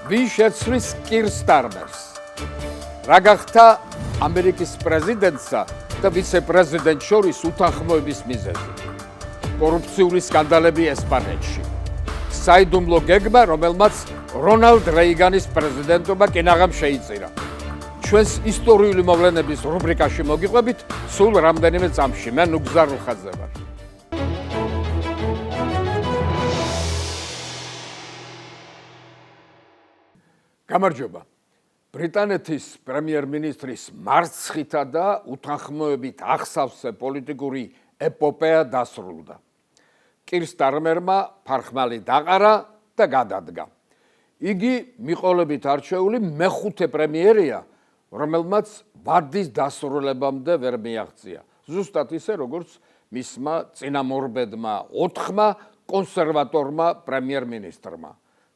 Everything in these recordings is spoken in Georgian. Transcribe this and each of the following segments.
ვინ შეცვლის კირ სტარმერს? რა გახდა ამერიკის პრეზიდენტსა და ვიცე-პრეზიდენტს შორის უთანხმოების მიზეზი? კორუფციული სკანდალები ესპანეთში. საიდუმლო გეგმა, რომელმაც რონალდ რეიგანის პრეზიდენტობა კინაღამ შეიწირა. ჩვენს ისტორიული მოვლენების რუბრიკაში მოგიყვებით სულ რამდენიმე წამში. მე ნუგზარ რუხაძე ვარ. გამარჯობა. ბრიტანეთის პრემიერ-მინისტრის მარცხითა და უთანხმოებით ახსავსე პოლიტიკური ეპოპეა დასრულდა. კირ სტარმერმა ფარხმალი დაყარა და გადადგა. იგი მიყოლებით არჩეული მეხუთე პრემიერია, რომელმაც ვადის დასრულებამდე ვერ მიაღწია. ზუსტად ისე, როგორც მისმა წინამორბედმა 4-მა კონსერვატორმა პრემიერ-მინისტრმა,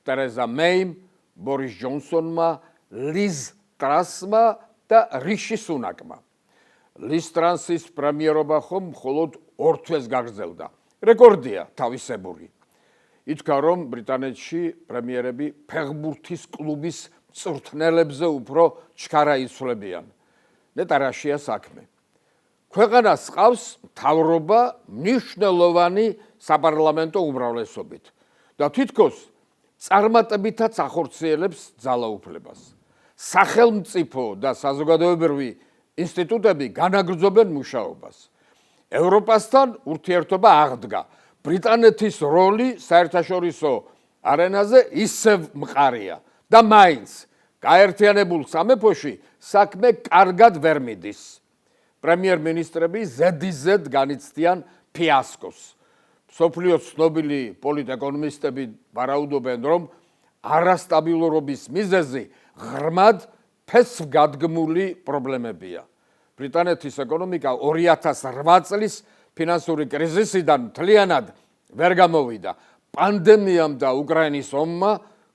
ტერეზა მეიმ, ბორის ჯონსონმა, ლიz ტრასმა და რიში სუნაკმა. ლიz ტრასის პრემიერობა ხომ მხოლოდ 2 თვეს გაგრძელდა. რეკორდია თავისებური. ითქვა, რომ ბრიტანეთში პრემიერები ფეხბურთის კლუბის მწვრთნელებზე უფრო ჩქარა იცვლებიან. ნეტა რაშია საქმე. ქვეყანას ყავს მთავრობა მნიშვნელოვანი საპარლამენტო უმრავლესობით და თითქოს წარმატებითაც ახორციელებს ძალაუფლებას. სახელმწიფო და საზოგადოებრივი ინსტიტუტები განაგრძობენ მუშაობას. ევროპასთან ურთიერთობა აღდგა. ბრიტანეთის როლი საერთაშორისო არენაზე ისევ მყარია და მაინც გაერთიანებულ სამეფოში საქმე კარგად ვერ მიდის. პრემიერ-მინისტრები ზედიზედ განიცდიან ფიასკოს. მსოფლიოს ცნობილი პოლიტეკონომისტები ვარაუდობენ, რომ არასტაბილურობის მიზეზი ღრმად ფესვგადგმული პრობლემებია. ბრიტანეთის ეკონომიკა 2008 წლის ფინანსური კრიზისიდან მთლიანად ვერ გამოვიდა. პანდემიამ და უკრაინის ომმა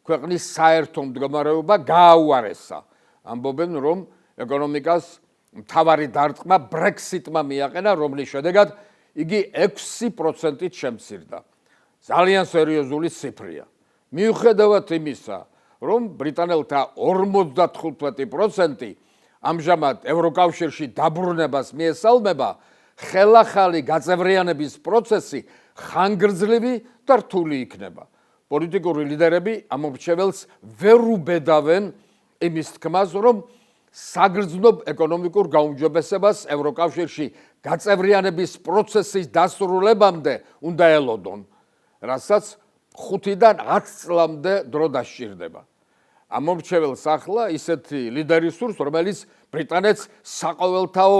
ქვეყნის საერთო მდგომარეობა გააუარესა. ამბობენ, რომ ეკონომიკას მთავარი დარტყმა ბრექსიტმა მიაყენა, რომლის შედეგად იგი 6%-ით შემცირდა. ძალიან სერიოზული ციფრია. მიუხედავად იმისა, რომ ბრიტანელთა 55% ამჟამად ევროკავშირში დაბრუნებას მიესალმება, ხელახალი გაწევრიანების პროცესი ხანგრძლივი და რთული იქნება. პოლიტიკური ლიდერები ამორჩეველს ვერ უბედავენ იმის თქმას, რომ საგრძნობ ეკონომიკურ გაუმჯობესებას ევროკავშირში გაწევრიანების პროცესის დასრულებამდე უნდა ელოდონ, რასაც 5-დან 10 წლამდე დრო დასჭირდება. ამორჩეველს ახლა ისეთი ლიდერი სურს, რომელიც ბრიტანეთს საყოველთაო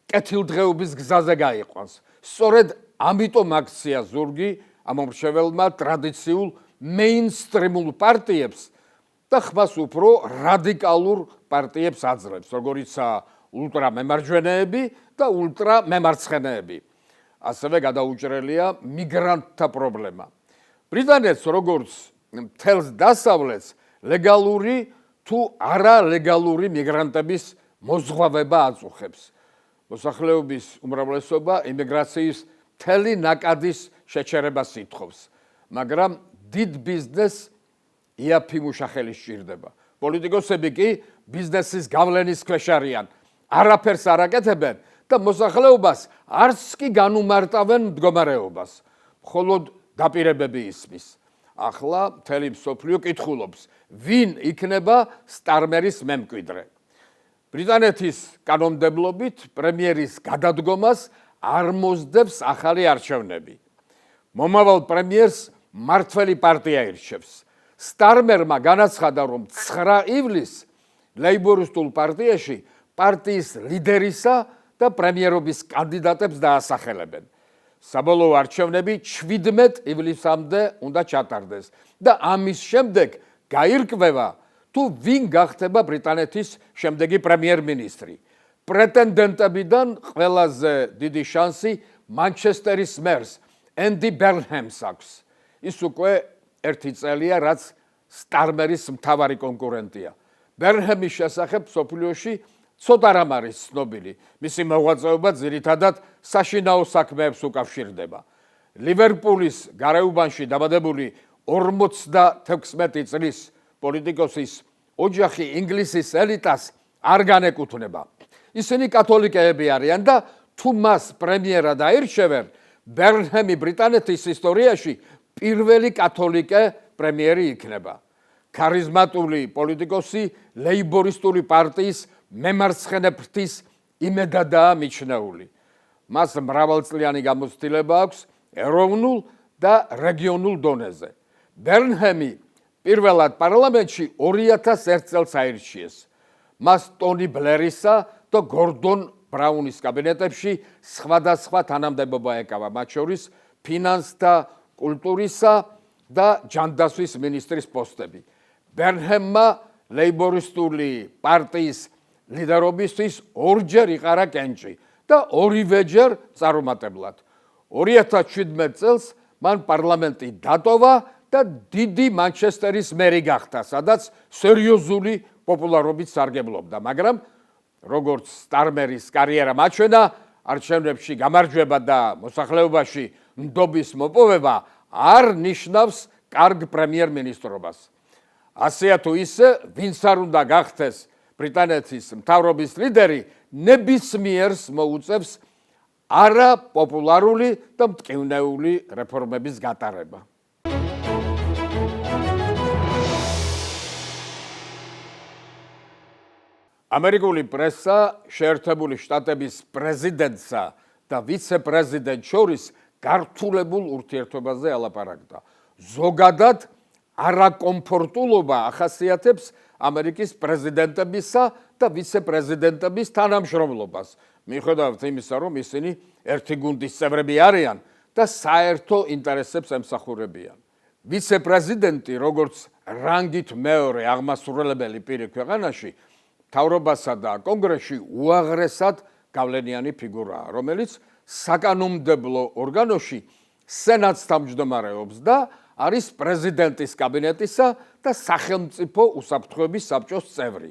კეთილდღეობის გზაზე გაიყვანს. სწორედ ამიტომ აქცია ზურგი ამორჩეველმა ტრადიციულ მეინსტრიმულ პარტიებს და ხმას უფრო რადიკალურ პარტიებს აძლევს, როგორიცაა ულტრამემარჯვენეები და ულტრამემარცხენეები. ასევე გადაუჭრელია მიგრანტთა პრობლემა. ბრიტანეთს როგორც მთელს დასავლეთს ლეგალური თუ არალეგალური მიგრანტების მოზღვავება აწუხებს. მოსახლეობის უმრავლესობა იმიგრაციის მთელი ნაკადის შეჩერებას ითხოვს, მაგრამ დიდ ბიზნესს იაფი მუშახელი სჭირდება. პოლიტიკოსები კი ბიზნესის გავლენის ქვეშ არიან, არაფერს არ აკეთებენ და მოსახლეობას არც კი განუმარტავენ მდგომარეობას. მხოლოდ დაპირებები ისმის. ახლა მთელი მსოფლიო კითხულობს, ვინ იქნება სტარმერის მემკვიდრე. ბრიტანეთის კანონმდებლობით პრემიერის გადადგომას არ მოსდევს ახალი არჩევნები. მომავალ პრემიერს მმართველი პარტია ირჩევს. სტარმერმა განაცხადა, რომ 9 ივლისს ლეიბორისტულ პარტიაში პარტიის ლიდერისა და პრემიერობის კანდიდატებს დაასახელებენ. საბოლოო არჩევნები 17 ივლისამდე უნდა ჩატარდეს და ამის შემდეგ გაირკვევა, თუ ვინ გახდება ბრიტანეთის შემდეგი პრემიერ-მინისტრი. პრეტენდენტებიდან ყველაზე დიდი შანსი მანჩესტერის მერს ენდი ბერნჰემს აქვს. ის უკვე 1 წელია, რაც სტარმერის მთავარი კონკურენტია. ბერნჰემის შესახებ მსოფლიოში ცოტა რამ არის ცნობილი. მისი მოღვაწეობა ძირითადად საშინაო საქმეებს უკავშირდება. ლივერპულის გარეუბანში დაბადებული 46 წლის პოლიტიკოსის ოჯახი ინგლისის ელიტას არ განეკუთვნება. ისინი კათოლიკეები არიან და თუ მას პრემიერად აირჩევენ, ბერნჰემი ბრიტანეთის ისტორიაში პირველი კათოლიკე პრემიერი იქნება. ქარიზმატული პოლიტიკოსი ლეიბორისტული პარტიის მემარცხენე ფრთის იმედადაა მიჩნეული. მას მრავალწლიანი გამოცდილება აქვს ეროვნულ და რეგიონულ დონეზე. ბერნჰემი პირველად პარლამენტში 2001 წელს აირჩიეს. მას ტონი ბლერისა და გორდონ ბრაუნის კაბინეტებში სხვადასხვა თანამდებობა ეკავა, მათ შორის ფინანსთა, კულტურისა და ჯანდაცვის მინისტრის პოსტები. ბერნჰემმა ლეიბორისტული პარტიის ლიდერობისთვის ორჯერ იყარა კენჭი და ორივეჯერ წარუმატებლად. 2017 წელს მან პარლამენტი დატოვა და დიდი მანჩესტერის მერი გახდა, სადაც სერიოზული პოპულარობით სარგებლობდა, მაგრამ როგორც სტარმერის კარიერა მაჩვენა, არჩევნებში გამარჯვება და მოსახლეობაში ნდობის მოპოვება არ ნიშნავს კარგ პრემიერ-მინისტრობას. ასეა თუ ისე, ვინც არ უნდა გახდეს ბრიტანეთის მთავრობის ლიდერი, ნებისმიერს მოუწევს არაპოპულარული და მტკივნეული რეფორმების გატარება. ამერიკული პრესა შეერთებული შტატების პრეზიდენტსა და ვიცე-პრეზიდენტს შორის გართულებულ ურთიერთობაზე ალაპარაკდა. ზოგადად არაკომფორტულობა ახასიათებს ამერიკის პრეზიდენტებისა და ვიცე-პრეზიდენტების თანამშრომლობას, მიუხედავად იმისა, რომ ისინი ერთი გუნდის წევრები არიან და საერთო ინტერესებს ემსახურებიან. ვიცე-პრეზიდენტი, როგორც რანგით მეორე აღმასრულებელი პირი ქვეყანაში, მთავრობასა და კონგრესში უაღრესად გავლენიანი ფიგურაა, რომელიც საკანონმდებლო ორგანოში სენატს თავმჯდომარეობს და არის პრეზიდენტის კაბინეტისა და სახელმწიფო უსაფრთხოების საბჭოს წევრი.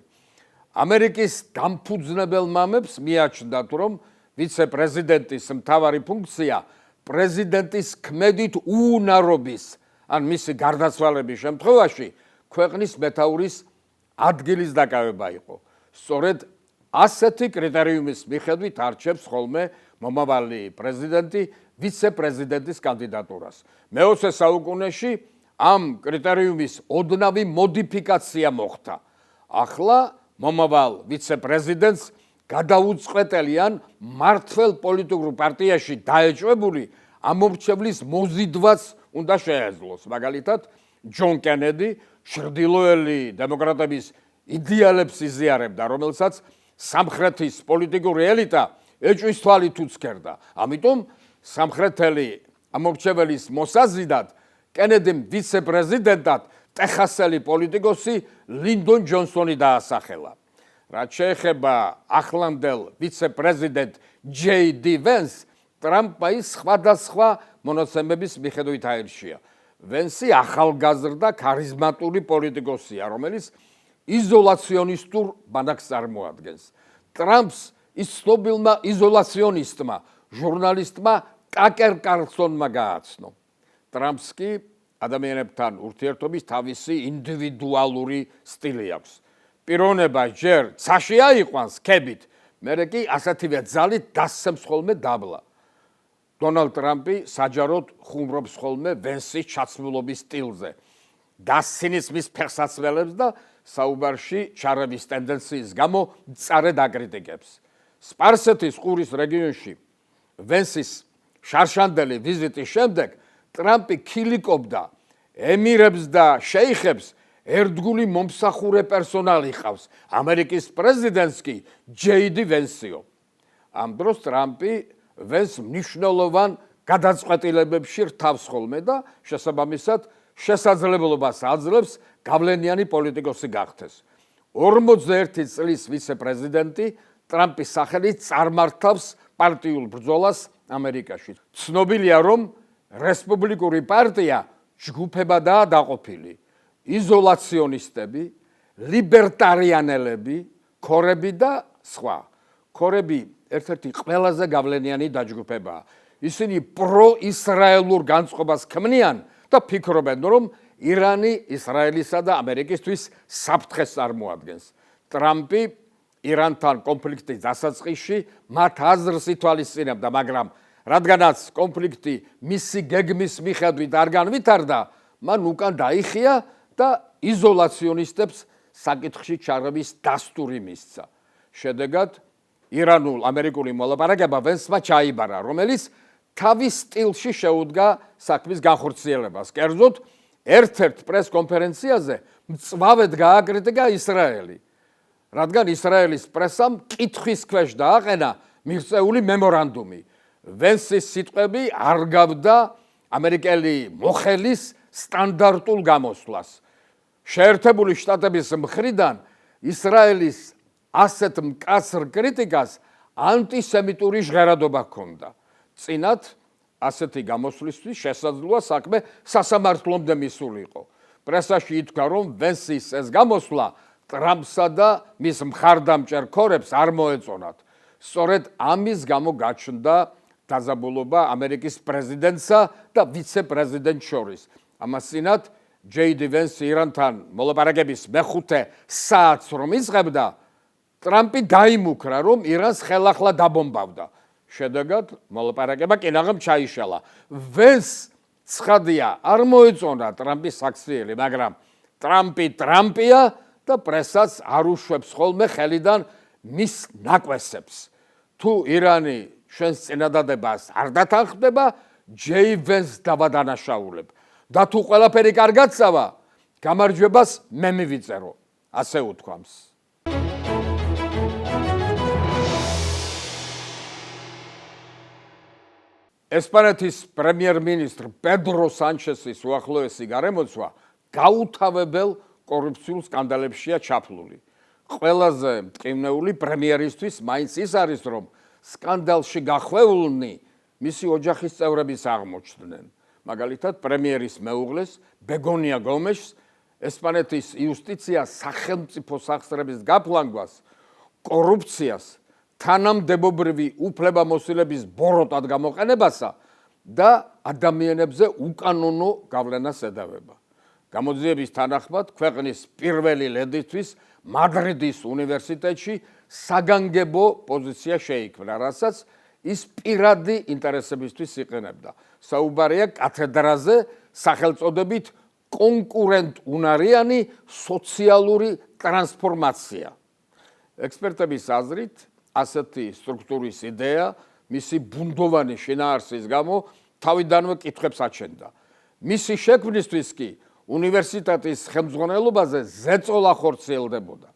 ამერიკის დამფუძნებელ მამებს მიაჩნდათ, რომ ვიცე-პრეზიდენტის მთავარი ფუნქცია პრეზიდენტის ქმედით უუნარობის ან მისი გარდაცვალების შემთხვევაში ქვეყნის მეთაურის ადგილის დაკავება იყო. სწორედ ასეთი კრიტერიუმის მიხედვით არჩევს ხოლმე მომავალი პრეზიდენტი ვიცე-პრეზიდენტის კანდიდატურას. მე-20 საუკუნეში ამ კრიტერიუმის ოდნავი მოდიფიკაცია მოხდა. ახლა მომავალ ვიცე-პრეზიდენტს გადაუწყვეტელი ან მმართველ პოლიტიკურ პარტიაში დაეჭვებული ამორჩევლის მოზიდვაც უნდა შეეძლოს. მაგალითად, ჯონ კენედი ჩრდილოელი დემოკრატების იდეალებს იზიარებდა, რომელსაც სამხრეთის პოლიტიკური ელიტა ეჭვის თვალით უცქერდა. ამიტომ სამხრეთელი ამორჩეველის მოსაზიდად კენედიმ ვიცე-პრეზიდენტად ტეხასელი პოლიტიკოსი ლინდონ ჯონსონი დაასახელა. რაც შეეხება ახლანდელ ვიცე-პრეზიდენტ ჯეი დი ვენს, ტრამპი სხვადასხვა მონაცემების მიხედვით აირჩია. ვენსი ახალგაზრდა ქარიზმატული პოლიტიკოსია, რომელიც იზოლაციონისტურ ბანაკს წარმოადგენს. ტრამპს ის ცნობილმა იზოლაციონისტმა ჟურნალისტმა ტაკერ კარლსონმა გააცნო. ტრამპს კი ადამიანებთან ურთიერთობის თავისი ინდივიდუალური სტილი აქვს. პიროვნება ჯერ ცაში აიყვანს ქებით, მერე კი ასეთივე ძალით დასცემს ხოლმე დაბლა. დონალდ ტრამპი საჯაროდ ხუმრობს ხოლმე ვენსის ჩაცმულობის სტილზე. დასცინის მის ფეხსაცმელებს და საუბარში ჩარევის ტენდენციის გამო მწარედ აკრიტიკებს. სპარსეთის ყურის რეგიონში ვენსის შარშანდელი ვიზიტის შემდეგ ტრამპი ქილიკობდა ემირებს და შეიხებს ერთგული მომსახურე პერსონალი ყავს. ამერიკის პრეზიდენტს კი ჯეი დი ვენსიო. ამ დროს ტრამპი ვენს მნიშვნელოვან გადაწყვეტილებებში რთავს ხოლმე და შესაბამისად შესაძლებლობას აძლევს გავლენიანი პოლიტიკოსი გახდეს. 41 წლის ვიცე-პრეზიდენტი ტრამპის სახელით წარმართავს პარტიულ ბრძოლას ამერიკაში. ცნობილია, რომ რესპუბლიკური პარტია ჯგუფებადაა დაყოფილი. იზოლაციონისტები, ლიბერტარიანელები, ქორები და სხვა. ქორები ერთ-ერთი ყველაზე გავლენიანი დაჯგუფებაა. ისინი პრო-ისრაელურ განწყობას ქმნიან და ფიქრობენ, რომ ირანი ისრაელისა და ამერიკისთვის საფრთხეს წარმოადგენს. ტრამპი ირანთან კონფლიქტის დასაწყისში მათ აზრს ითვალისწინებდა, მაგრამ რადგანაც კონფლიქტი მისი გეგმის მიხედვით არ განვითარდა, მან უკან დაიხია და იზოლაციონისტებს საკითხში ჩარევის დასტური მისცა. შედეგად ირანულ-ამერიკული მოლაპარაკება ვენსმა ჩაიბარა, რომელიც თავის სტილში შეუდგა საქმის განხორციელებას. კერძოდ, ერთ-ერთ პრეს-კონფერენციაზე მწვავედ გააკრიტიკა ისრაელი, რადგან ისრაელის პრესამ კითხვის ქვეშ დააყენა მიღწეული მემორანდუმი. ვენსის სიტყვები არ გავდა ამერიკელი მოხელის სტანდარტულ გამოსვლას. შეერთებული შტატების მხრიდან ისრაელის ასეთ მკაცრ კრიტიკას ანტისემიტური ჟღერადობა ჰქონდა. წინათ ასეთი გამოსვლისთვის შესაძლოა საქმე სასამართლომდე მისულიყო. პრესაში ითქვა, რომ ვენსის ეს გამოსვლა ტრამპსა და მის მხარდამჭერ ქორებს არ მოეწონათ. სწორედ ამის გამო გაჩნდა დაზაბულობა ამერიკის პრეზიდენტსა და ვიცე-პრეზიდენტს შორის. ამას წინათ ჯეი-დი ვენსი ირანთან მოლაპარაკების მეხუთე საათს რომ იწყებდა, ტრამპი დაიმუქრა, რომ ირანს ხელახლა დაბომბავდა. შედეგად მოლაპარაკება კინაღამ ჩაიშალა. ვენს ცხადია არ მოეწონა ტრამპის საქციელი, მაგრამ ტრამპი ტრამპია და პრესაც არ უშვებს ხოლმე ხელიდან მის ნაკვესებს. თუ ირანი ჩვენს წინადადებას არ დათანხმდება, ჯეი ვენს დავადანაშაულებ. და თუ ყველაფერი კარგად წავა, გამარჯვებას მე მივიწერო, ასე უთქვამს. ესპანეთის პრემიერ-მინისტრ პედრო სანჩესის უახლოესი გარემოცვა გაუთავებელ კორუფციულ სკანდალებშია ჩაფლული. ყველაზე მტკივნეული პრემიერისთვის მაინც ის არის, რომ სკანდალში გახვეულნი მისი ოჯახის წევრების აღმოჩნდნენ. მაგალითად, პრემიერის მეუღლეს ბეგონია გომეშს ესპანეთის იუსტიცია სახელმწიფო სახსრების გაფლანგვას, კორუფციას, თანამდებობრივი უფლებამოსილების ბოროტად გამოყენებასა და ადამიანებზე უკანონო გავლენას ედავება. გამოძიების თანახმად, ქვეყნის პირველი ლედისთვის მადრიდის უნივერსიტეტში საგანგებო პოზიცია შეიქმნა, რასაც ის პირადი ინტერესებისთვის იყენებდა. საუბარია კათედრაზე სახელწოდებით კონკურენტუნარიანი სოციალური ტრანსფორმაცია. ექსპერტების აზრით, ასეთი სტრუქტურის იდეა მისი ბუნდოვანი შინაარსის გამო თავიდანვე კითხვებს აჩენდა. მისი შექმნისთვის კი უნივერსიტეტის ხელმძღვანელობაზე ზეწოლა ხორციელდებოდა.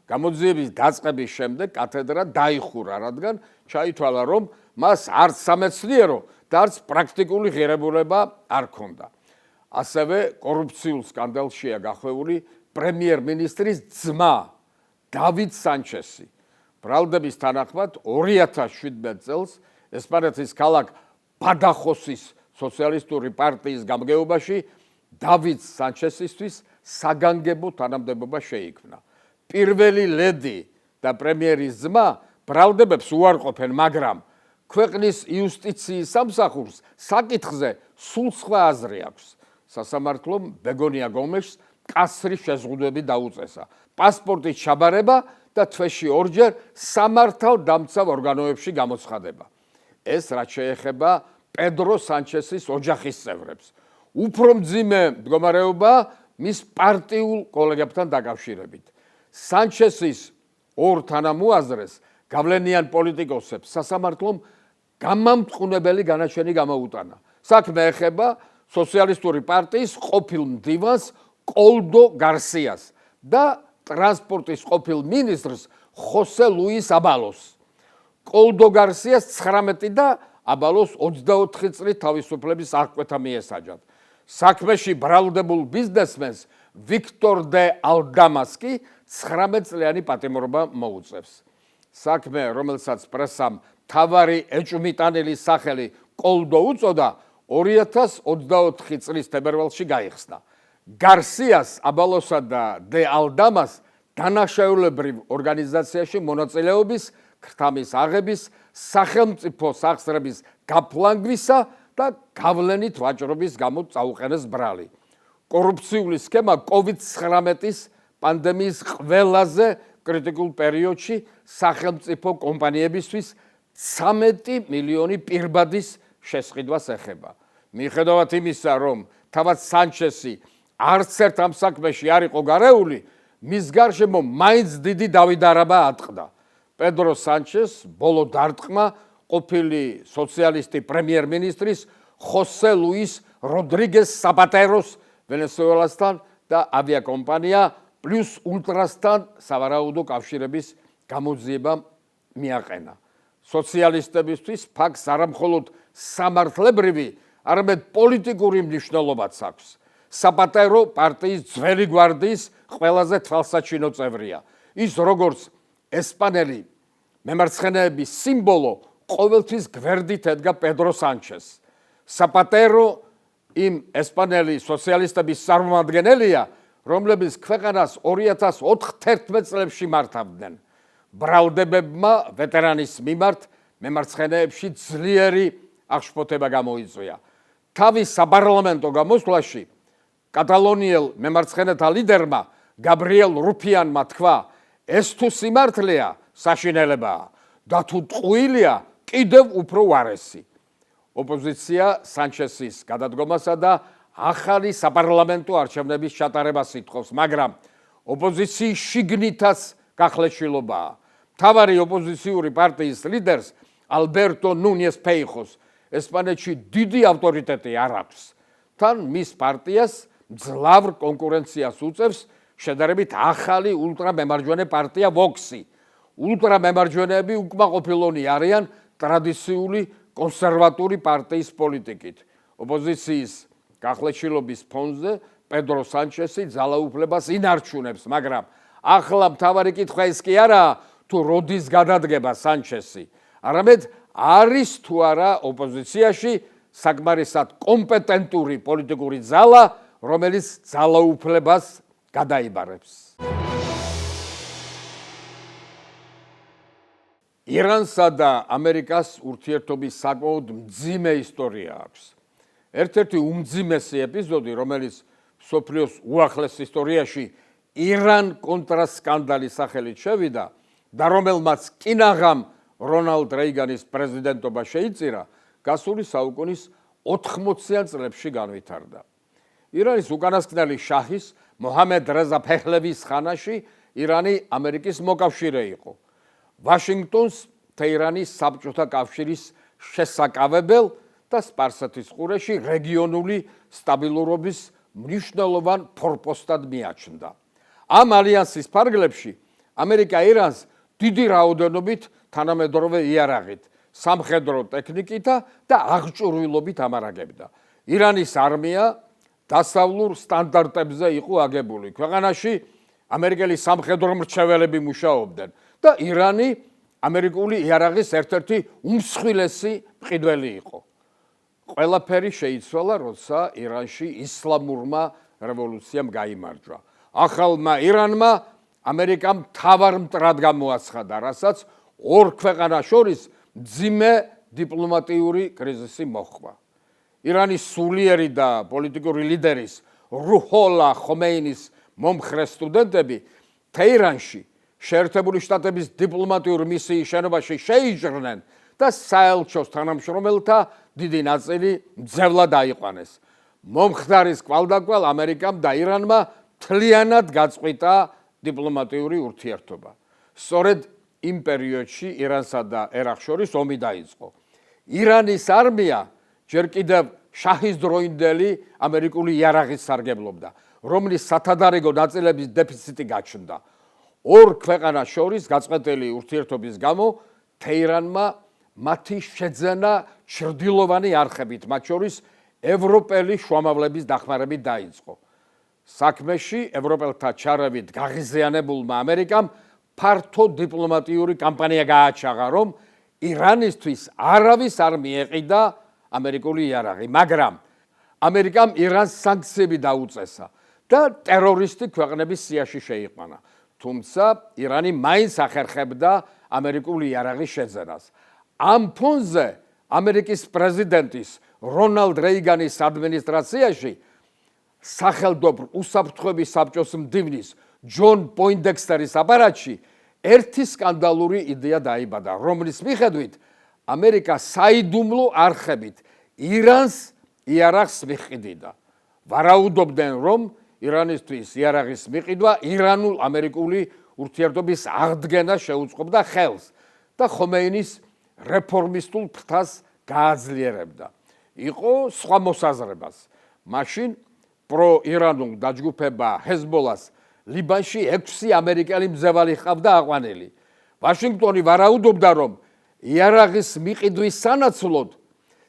გამოძიების დაწყების შემდეგ კათედრა დაიხურა, რადგან ჩაითვალა, რომ მას არც სამეცნიერო და არც პრაქტიკული ღირებულება არ ჰქონდა. ასევე კორუფციულ სკანდალშია გახვეული პრემიერ-მინისტრის ძმა დავიდ სანჩესი. ბრალდების თანახმად 2017 წელს ესპანეთის ქალაქ ბადახოსის სოციალისტური პარტიის გამგეობაში დავიდ სანჩესისთვის საგანგებო თანამდებობა შეიქმნა. პირველი ლედი და პრემიერის ძმა ბრალდებებს უარყოფენ, მაგრამ ქვეყნის იუსტიციის სამსახურს საკითხზე სულ სხვა აზრი აქვს. სასამართლომ ბეგონია გომეშს მკაცრი შეზღუდვები დაუწესა. პასპორტის ჩაბარება და თვეში ორჯერ სამართალდამცავ ორგანოებში გამოცხადება. ეს რაც შეეხება პედრო სანჩესის ოჯახის წევრებს. უფრო მძიმე მდგომარეობა მის პარტიულ კოლეგებთან დაკავშირებით. სანჩესის ორ თანამოაზრეს გავლენიან პოლიტიკოსებს სასამართლომ გამამტყუნებელი განაჩენი გამოუტანა. საქმე ეხება სოციალისტური პარტიის ყოფილ მდივანს კოლდო გარსიას და ტრანსპორტის ყოფილ მინისტრს ხოსე ლუის აბალოს. კოლდო გარსიას 19 და აბალოს 24 წლით თავისუფლების აღკვეთა მიესაჯათ. საქმეში ბრალდებულ ბიზნესმენს ვიქტორ დე ალდამას კი 19 წლიანი პატიმრობა მოუწევს. საქმე, რომელსაც პრესამ თავარი ეჭვმიტანილის სახელი კოლდო უწოდა, 2024 წლის თებერვალში გაიხსნა. გარსიას, აბალოსა და დე ალდამას დანაშაულებრივ ორგანიზაციაში მონაწილეობის, ქრთამის აღების, სახელმწიფო სახსრების გაფლანგვისა და გავლენით ვაჭრობის გამო წაუყენეს ბრალი. კორუფციული სქემა COVID-19-ის პანდემიის ყველაზე კრიტიკულ პერიოდში სახელმწიფო კომპანიებისთვის 13 მილიონი პირბადის შესყიდვას ეხება. მიუხედავად იმისა, რომ თავად სანჩესი არც ერთ ამ საქმეში არ იყო გარეული, მის გარშემო მაინც დიდი დავიდარება ატყდა. პედრო სანჩეს ბოლო დარტყმა ყოფილი სოციალისტი პრემიერ-მინისტრის ხოსე ლუის როდრიგეს საპატეროს ვენესუელასთან და ავიაკომპანია პლუს ულტრასთან სავარაუდო კავშირების გამოძიებამ მიაყენა. სოციალისტებისთვის ფაქტს არამხოლოდ სამართლებრივი, არამედ პოლიტიკური მნიშვნელობაც აქვს. საპატერო პარტიის ძველი გვარდიის ყველაზე თვალსაჩინო წევრია. ის როგორც ესპანელი მემარცხენეების სიმბოლო ყოველთვის გვერდით ედგა პედრო სანჩეს. საპატერო იმ ესპანელი სოციალისტების წარმომადგენელია, რომლებიც ქვეყანას 2011 წლებში მართავდნენ. ბრალდებებმა ვეტერანის მიმართ მემარცხენეებში ძლიერი აღშფოთება გამოიწვია. თავის საპარლამენტო გამოსვლაში კატალონიელ მემარცხენეთა ლიდერმა გაბრიელ რუფიანმა თქვა, ეს თუ სიმართლეა, საშინელებაა და თუ ტყუილია, კიდევ უფრო უარესი. ოპოზიცია სანჩესის გადადგომასა და ახალი საპარლამენტო არჩევნების ჩატარებას ითხოვს, მაგრამ ოპოზიციის შიგნითაც გახლეშილობაა. მთავარი ოპოზიციური პარტიის ლიდერს ალბერტო ნუნიეს ფეიხოს ესპანეთში დიდი ავტორიტეტი არ აქვს. თან მის პარტიას მძლავრ კონკურენციას უწევს შედარებით ახალი ულტრამემარჯვენე პარტია ვოქსი. ულტრამემარჯვენეები უკმაყოფილონი არიან ტრადიციული კონსერვატული პარტიის პოლიტიკით. ოპოზიციის გახლეშილობის ფონზე პედრო სანჩესი ძალაუფლებას ინარჩუნებს, მაგრამ ახლა მთავარი კითხვა ის კი არაა, თუ როდის გადადგება სანჩესი, არამედ არის თუ არა ოპოზიციაში საკმარისად კომპეტენტური პოლიტიკური ძალა, რომელიც ძალაუფლებას გადაიბარებს. ირანსა და ამერიკას ურთიერთობის საკმაოდ მძიმე ისტორია აქვს. ერთ-ერთი უმძიმესი ეპიზოდი, რომელიც მსოფლიოს უახლეს ისტორიაში ირან-კონტრა-სკანდალის სახელით შევიდა და რომელმაც კინაღამ რონალდ რეიგანის პრეზიდენტობა შეიწირა, გასული საუკუნის 80-იან წლებში განვითარდა. ირანის უკანასკნელი შაჰის მოჰამედ რეზა ფეჰლევის ხანაში ირანი ამერიკის მოკავშირე იყო. ვაშინგტონს თეირანის საბჭოთა კავშირის შესაკავებელ და სპარსეთის ყურეში რეგიონული სტაბილურობის მნიშვნელოვან ფორპოსტად მიაჩნდა. ამ ალიანსის ფარგლებში ამერიკა ირანს დიდი რაოდენობით თანამედროვე იარაღით, სამხედრო ტექნიკითა და აღჭურვილობით ამარაგებდა. ირანის არმია დასავლურ სტანდარტებზე იყო აგებული. ქვეყანაში ამერიკელი სამხედრო მრჩეველები მუშაობდნენ და ირანი ამერიკული იარაღის ერთ-ერთი უმსხვილესი მყიდველი იყო. ყველაფერი შეიცვალა, როცა ირანში ისლამურმა რევოლუციამ გაიმარჯვა. ახალმა ირანმა ამერიკამ მთავარ მტრად გამოაცხადა, რასაც ორ ქვეყანას შორის მძიმე დიპლომატიური კრიზისი მოჰყვა. ირანის სულიერი და პოლიტიკური ლიდერის რუჰოლა ხომეინის მომხრე სტუდენტები თეირანში შეერთებული შტატების დიპლომატიური მისიის შენობაში შეიჭრნენ და საელჩოს თანამშრომელთა დიდი ნაწილი მძევლად აიყვანეს. მომხდარის კვალდაკვალ ამერიკამ და ირანმა მთლიანად გაწყვიტა დიპლომატიური ურთიერთობა. სწორედ იმ პერიოდში ირანსა და ერაყს შორის ომი დაიწყო. ირანის არმია ჯერ კიდევ შაჰის დროინდელი ამერიკული იარაღით სარგებლობდა, რომლის სათადარიგო ნაწილების დეფიციტი გაჩნდა. ორ ქვეყანას შორის გაწყვეტილი ურთიერთობის გამო თეირანმა მათი შეძენა ჩრდილოვანი არხებით, მათ შორის ევროპელი შუამავლების დახმარებით დაიწყო. საქმეში ევროპელთა ჩარევით გაღიზიანებულმა ამერიკამ ფართო დიპლომატიური კამპანია გააჩაღა, რომ ირანისთვის არავის არ მიეყიდა ამერიკული იარაღი, მაგრამ ამერიკამ ირანს სანქციები დაუწესა და ტერორისტი ქვეყნების სიაში შეიყვანა. თუმცა ირანი მაინც ახერხებდა ამერიკული იარაღის შეძენას. ამ ფონზე ამერიკის პრეზიდენტის რონალდ რეიგანის ადმინისტრაციაში სახელმწიფო უსაფრთხოების საბჭოს მდივნის ჯონ პოინდექსტერის აპარატში ერთი სკანდალური იდეა დაიბადა, რომლის მიხედვით ამერიკა საიდუმლო არხებით ირანს იარაღს მიყიდიდა. ვარაუდობდნენ, რომ ირანისთვის იარაღის მიყიდვა ირანულ-ამერიკული ურთიერთობის აღდგენა შეუწყობდა ხელს და ხომეინის რეფორმისტულ ფრთას გააძლიერებდა. იყო სხვა მოსაზრებას. მაშინ პრო-ირანულ დაჯგუფება ჰეზბოლას ლიბანში 6 ამერიკელი მძევალი ჰყავდა აყვანილი. ვაშინგტონი ვარაუდობდა, რომ იარაღის მიყიდვის სანაცვლოდ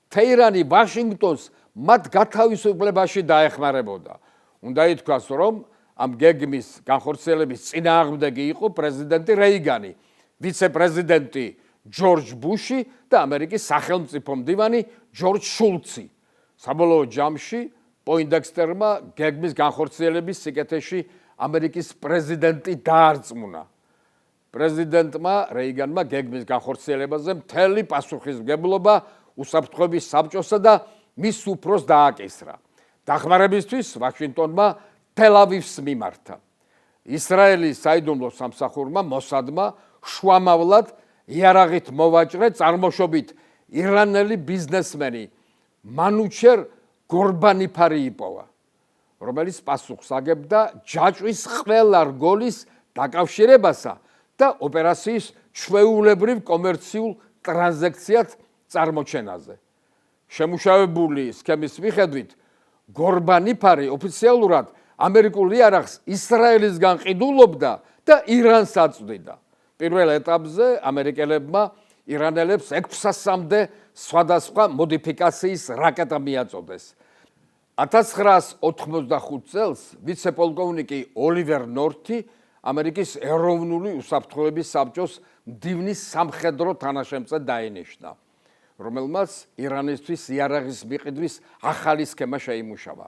თეირანი ვაშინგტონს მათ გათავისუფლებაში დაეხმარებოდა. უნდა ითქვას, რომ ამ გეგმის განხორციელების წინააღმდეგი იყო პრეზიდენტი რეიგანი, ვიცე-პრეზიდენტი ჯორჯ ბუში და ამერიკის სახელმწიფო მდივანი ჯორჯ შულცი. საბოლოო ჯამში პოინდექსტერმა გეგმის განხორციელების სიკეთეში ამერიკის პრეზიდენტი დაარწმუნა. პრეზიდენტმა რეიგანმა გეგმის განხორციელებაზე მთელი პასუხისმგებლობა უსაფრთხოების საბჭოსა და მის უფროს დააკისრა. დახმარებისთვის ვაშინგტონმა თელ-ავივს მიმართა. ისრაელის საიდუმლო სამსახურმა მოსადმა შუამავლად იარაღით მოვაჭრე წარმოშობით ირანელი ბიზნესმენი მანუჩერ გორბანიფარი იპოვა, რომელიც პასუხს აგებდა ჯაჭვის ყველა რგოლის დაკავშირებასა და ოპერაციის ჩვეულებრივ კომერციულ ტრანზაქციად წარმოჩენაზე. შემუშავებული სქემის მიხედვით გორბანიფარი ოფიციალურად ამერიკულ იარაღს ისრაელისგან ყიდულობდა და ირანს აწვდიდა. პირველ ეტაპზე ამერიკელებმა ირანელებს 600-მდე სხვადასხვა მოდიფიკაციის რაკეტა მიაწოდეს. 1985 წელს ვიცე-პოლკოვნიკი ოლივერ ნორთი ამერიკის ეროვნული უსაფრთხოების საბჭოს მდივნის სამხედრო თანაშემწედ დაინიშნა, რომელმაც ირანისთვის იარაღის მიყიდვის ახალი სქემა შეიმუშავა.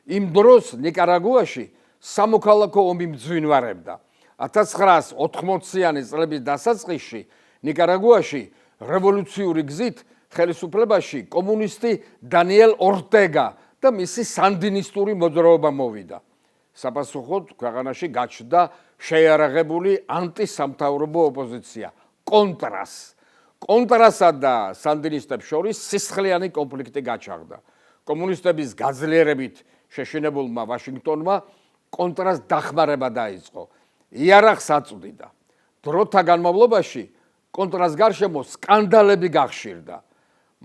იმ დროს ნიკარაგუაში სამოქალაქო ომი მძვინვარებდა. 1980-იანი წლების დასაწყისში ნიკარაგუაში რევოლუციური გზით ხელისუფლებაში კომუნისტი დანიელ ორტეგა და მისი სანდინისტური მოძრაობა მოვიდა. საპასუხოდ ქვეყანაში გაჩნდა შეიარაღებული ანტისამთავრობო ოპოზიცია კონტრას. კონტრასა და სანდინისტებს შორის სისხლიანი კონფლიქტი გაჩაღდა. კომუნისტების გაძლიერებით შეშინებულმა ვაშინგტონმა კონტრას დახმარება დაიწყო. იარაღს აწვდიდა. დროთა განმავლობაში კონტრას გარშემო სკანდალები გახშირდა.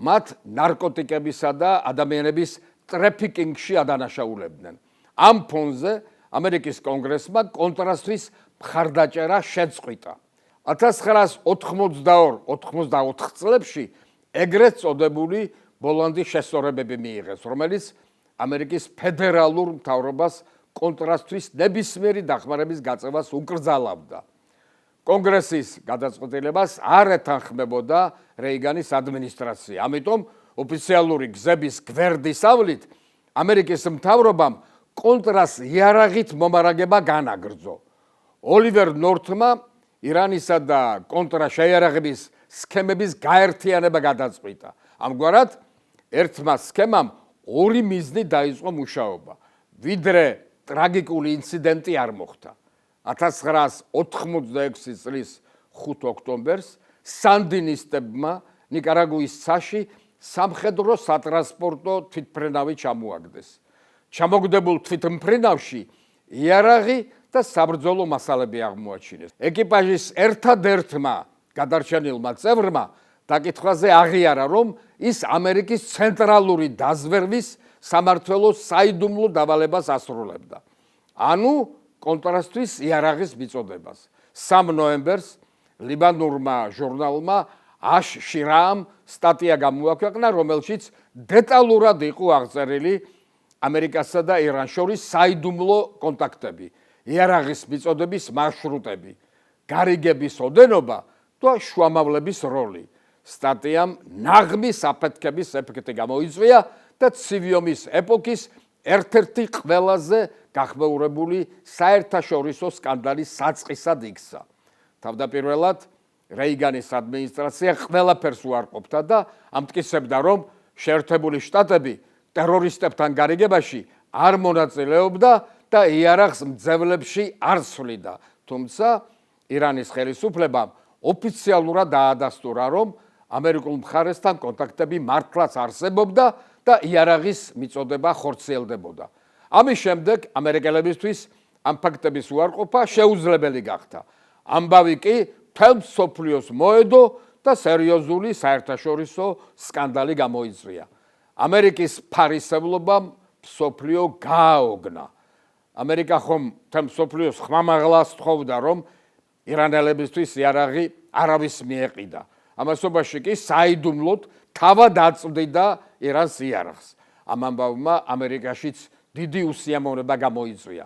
მათ ნარკოტიკებისა და ადამიანების ტრაფიკინგში ადანაშაულებდნენ. ამ ფონზე ამერიკის კონგრესმა კონტრასთვის მხარდაჭერა შეწყვიტა. 1982-84 წლებში ეგრეთ წოდებული ბოლანდის შესწორებები მიიღეს, რომელიც ამერიკის ფედერალურ მთავრობას კონტრასთვის ნებისმიერი დახმარების გაწევას უკრძალავდა. კონგრესის გადაწყვეტილებას არ ეთანხმებოდა რეიგანის ადმინისტრაცია. ამიტომ ოფიციალური გზების გვერდისავლით ამერიკის მთავრობამ კონტრას იარაღით მომარაგება განაგრძო. ოლივერ ნორთმა ირანისა და კონტრა შეიარაღების სქემების გაერთიანება გადაწყვიტა. ამგვარად ერთმა სქემამ ორი მიზნი დაიწყო მუშაობა, ვიდრე ტრაგიკული ინციდენტი არ მოხდა. 1986 წლის 5 ოქტომბერს სანდინისტებმა ნიკარაგუის ცაში სამხედრო სატრანსპორტო თვითმფრინავი ჩამოაგდეს. ჩამოგდებულ თვითმფრინავში იარაღი და საბრძოლო მასალები აღმოაჩინეს. ეკიპაჟის ერთადერთმა გადარჩენილმა წევრმა დაკითხვაზე აღიარა, რომ ის ამერიკის ცენტრალური დაზვერვის სამმართველოს საიდუმლო დავალებას ასრულებდა. ანუ კონტრასთვის იარაღის მიწოდებას. 3 ნოემბერს ლიბანურმა ჟურნალმა აშ-შირაამ სტატია გამოაქვეყნა, რომელშიც დეტალურად იყო აღწერილი ამერიკასა და ირანს შორის საიდუმლო კონტაქტები, იარაღის მიწოდების მარშრუტები, გარიგების ოდენობა და შუამავლების როლი. სტატიამ ნაღმის აფეთქების ეფექტი გამოიწვია და ცივი ომის ეპოქის ერთ-ერთი ყველაზე გახმეურებული საერთაშორისო სკანდალის საწყისად იქცა. თავდაპირველად რეიგანის ადმინისტრაცია ყველაფერს უარყოფდა და ამტკიცებდა, რომ შეერთებული შტატები ტერორისტებთან გარიგებაში არ მონაწილეობდა და იარაღს მძევლებში არ სვლიდა. თუმცა ირანის ხელისუფლებამ ოფიციალურად დაადასტურა, რომ ამერიკულ მხარესთან კონტაქტები მართლაც არსებობდა და იარაღის მიწოდება ხორციელდებოდა. ამის შემდეგ ამერიკელებისთვის ამ ფაქტების უარყოფა შეუძლებელი გახდა. ამბავი კი მთელ მსოფლიოს მოედო და სერიოზული საერთაშორისო სკანდალი გამოიწვია. ამერიკის ფარისევლობამ მსოფლიო გააოგნა. ამერიკა ხომ მთელ მსოფლიოს ხმამაღლას თხოვდა, რომ ირანელებისთვის იარაღი არავის მიეყიდა. ამასობაში კი საიდუმლოდ თავად აწვდიდა ირანს იარაღს. ამ ამბავმა ამერიკაშიც დიდი უსიამოვნება გამოიწვია.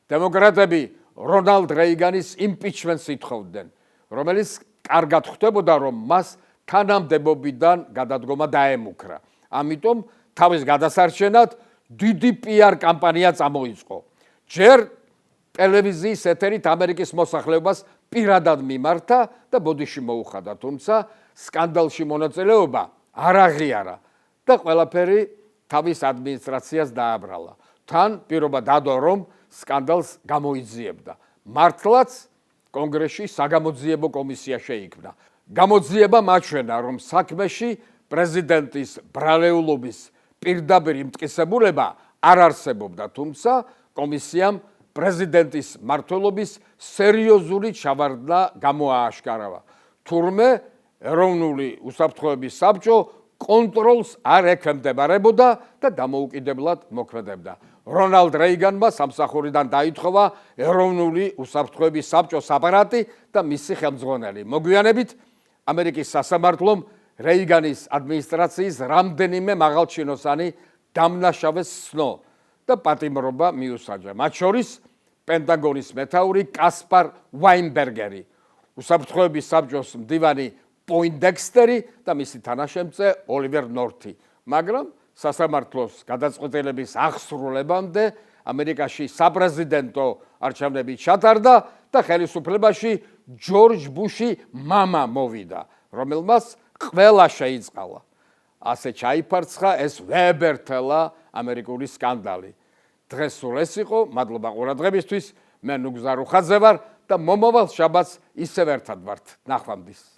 დემოკრატები რონალდ რეიგანის იმპიჩმენტს ითხოვდნენ, რომელიც კარგად ხვდებოდა, რომ მას თანამდებობიდან გადადგომა დაემუქრა. ამიტომ თავის გადასარჩენად დიდი PR კამპანია წამოიწყო. ჯერ ტელევიზიის ეთერით ამერიკის მოსახლეობას პირადად მიმართა და ბოდიში მოუხადა, თუმცა სკანდალში მონაწილეობა არ აღიარა და ყველაფერი თავის ადმინისტრაციას დააბრალა. თან პირობა დადო, რომ სკანდალს გამოიძიებდა. მართლაც კონგრესში საგამოძიებო კომისია შეიქმნა. გამოძიება მაჩვენა, რომ საქმეში პრეზიდენტის ბრალეულობის პირდაპირ იმტკიცებულება არ არსებობდა, თუმცა კომისიამ პრეზიდენტის მმართველობის სერიოზული ჩავარდნა გამოააშკარავა. თურმე ეროვნული უსაფრთხოების საბჭო კონტროლს არ ექვემდებარებოდა და დამოუკიდებლად მოქმედებდა. რონალდ რეიგანმა სამსახურიდან დაითხოვა ეროვნული უსაფრთხოების საბჭოს აპარატი და მისი ხელმძღვანელი. მოგვიანებით ამერიკის სასამართლომ რეიგანის ადმინისტრაციის რამდენიმე მაღალჩინოსანი დამნაშავეს სცნო და პატიმრობა მიუსაჯა. მათ შორის პენტაგონის მეთაური კასპარ ვაინბერგერი, უსაფრთხოების საბჭოს მდივანი პოინდექსტერი და მისი თანაშემწე ოლივერ ნორთი. მაგრამ სასამართლოს გადაწყვეტილების აღსრულებამდე ამერიკაში საპრეზიდენტო არჩევნები ჩატარდა და ხელისუფლებაში ჯორჯ ბუში მამა მოვიდა, რომელმაც ყველა შეიწყალა. ასე ჩაიფარცხა ეს ვეებერთელა ამერიკული სკანდალი. დღეს სულ ეს იყო, მადლობა ყურადღებისთვის. მე ნუგზარ უხაძე ვარ და მომავალ შაბათს ისევ ერთად ვართ. ნახვამდის.